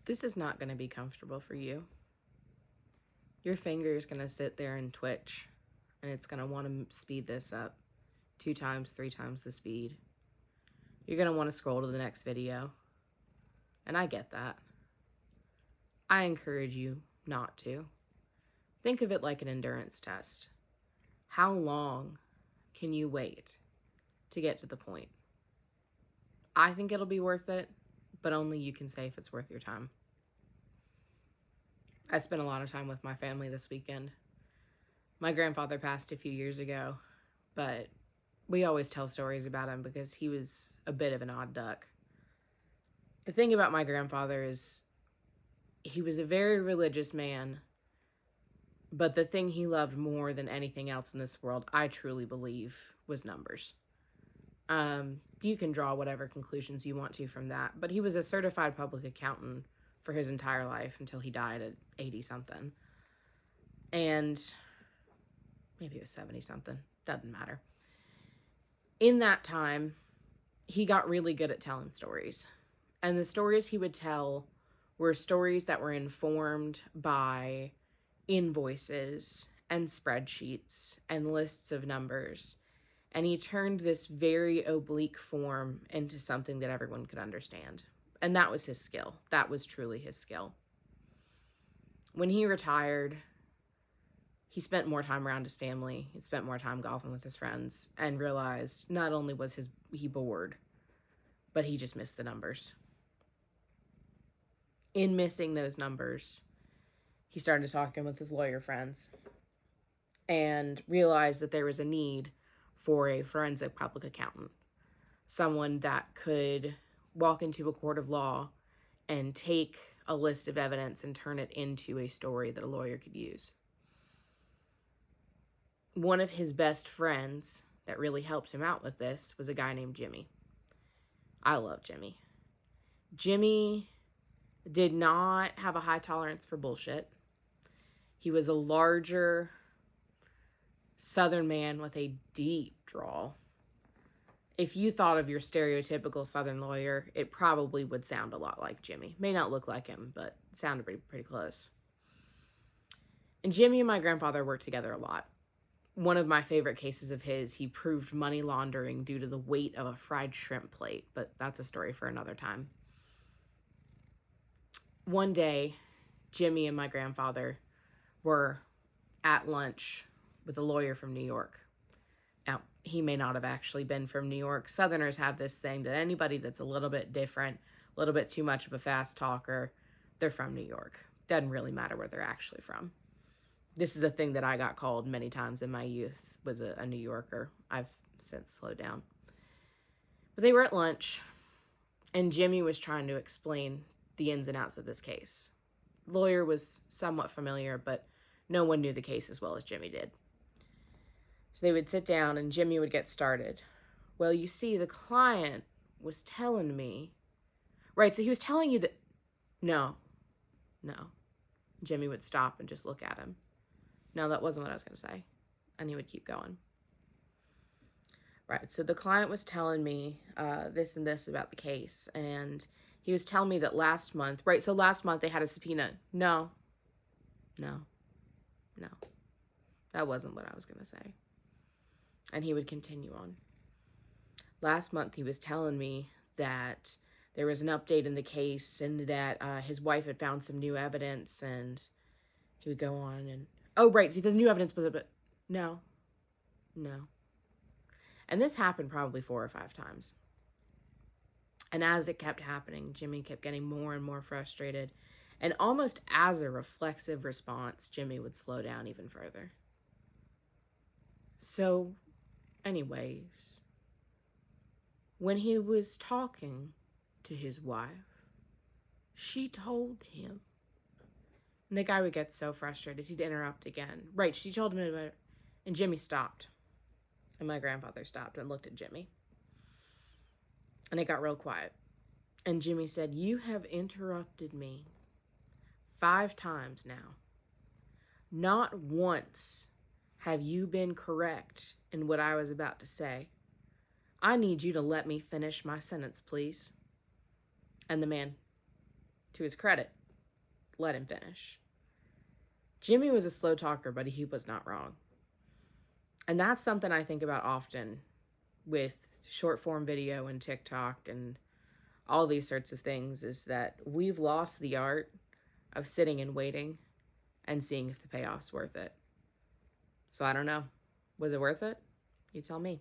This is not going to be comfortable for you. Your finger is going to sit there and twitch, and it's going to want to speed this up 2 times, 3 times the speed. You're going to want to scroll to the next video. And I get that. I encourage you not to. Think of it like an endurance test. How long can you wait to get to the point? I think it'll be worth it, but only you can say if it's worth your time. I spent a lot of time with my family this weekend. My grandfather passed a few years ago, but we always tell stories about him because he was a bit of an odd duck. The thing about my grandfather is he was a very religious man, but the thing he loved more than anything else in this world, I truly believe, was numbers. You can draw whatever conclusions you want to from that, but he was a certified public accountant for his entire life until he died at 80-something. And maybe it was 70-something. Doesn't matter. In that time, he got really good at telling stories. And the stories he would tell were stories that were informed by invoices and spreadsheets and lists of numbers. And he turned this very oblique form into something that everyone could understand. And that was his skill. That was truly his skill. When he retired, he spent more time around his family. He spent more time golfing with his friends and realized not only was he bored, but he just missed the numbers. In missing those numbers, he started talking with his lawyer friends and realized that there was a need for a forensic public accountant, someone that could walk into a court of law and take a list of evidence and turn it into a story that a lawyer could use. One of his best friends that really helped him out with this was a guy named Jimmy. I love Jimmy. Jimmy did not have a high tolerance for bullshit. He was a larger Southern man with a deep drawl. If you thought of your stereotypical Southern lawyer, it probably would sound a lot like Jimmy. May not look like him, but it sounded pretty close. And Jimmy and my grandfather worked together a lot. One of my favorite cases of his, he proved money laundering due to the weight of a fried shrimp plate, but that's a story for another time. One day, Jimmy and my grandfather were at lunch with a lawyer from New York. Now, he may not have actually been from New York. Southerners have this thing that anybody that's a little bit different, a little bit too much of a fast talker, they're from New York. Doesn't really matter where they're actually from. This is a thing that I got called many times in my youth, was a New Yorker. I've since slowed down. But they were at lunch, and Jimmy was trying to explain the ins and outs of this case. The lawyer was somewhat familiar, but no one knew the case as well as Jimmy did. So they would sit down and Jimmy would get started. Well, you see, the client was telling me. Right, so he was telling you that. No. Jimmy would stop and just look at him. No, that wasn't what I was going to say. And he would keep going. Right, so the client was telling me this and this about the case. And he was telling me that last month. Right, so last month they had a subpoena. No. That wasn't what I was going to say. And he would continue on. Last month, he was telling me that there was an update in the case and that his wife had found some new evidence, and he would go on and, oh, right, see, the new evidence, but no. And this happened probably 4 or 5 times. And as it kept happening, Jimmy kept getting more and more frustrated. And almost as a reflexive response, Jimmy would slow down even further. So, anyways, when he was talking to his wife, she told him. And the guy would get so frustrated, he'd interrupt again. Right, she told him about it, and Jimmy stopped. And my grandfather stopped and looked at Jimmy. And it got real quiet. And Jimmy said, "You have interrupted me 5 times now. Not once have you been correct in what I was about to say. I need you to let me finish my sentence, please." And the man, to his credit, let him finish. Jimmy was a slow talker, but he was not wrong. And that's something I think about often with short form video and TikTok and all these sorts of things, is that we've lost the art of sitting and waiting and seeing if the payoff's worth it. So I don't know. Was it worth it? You tell me.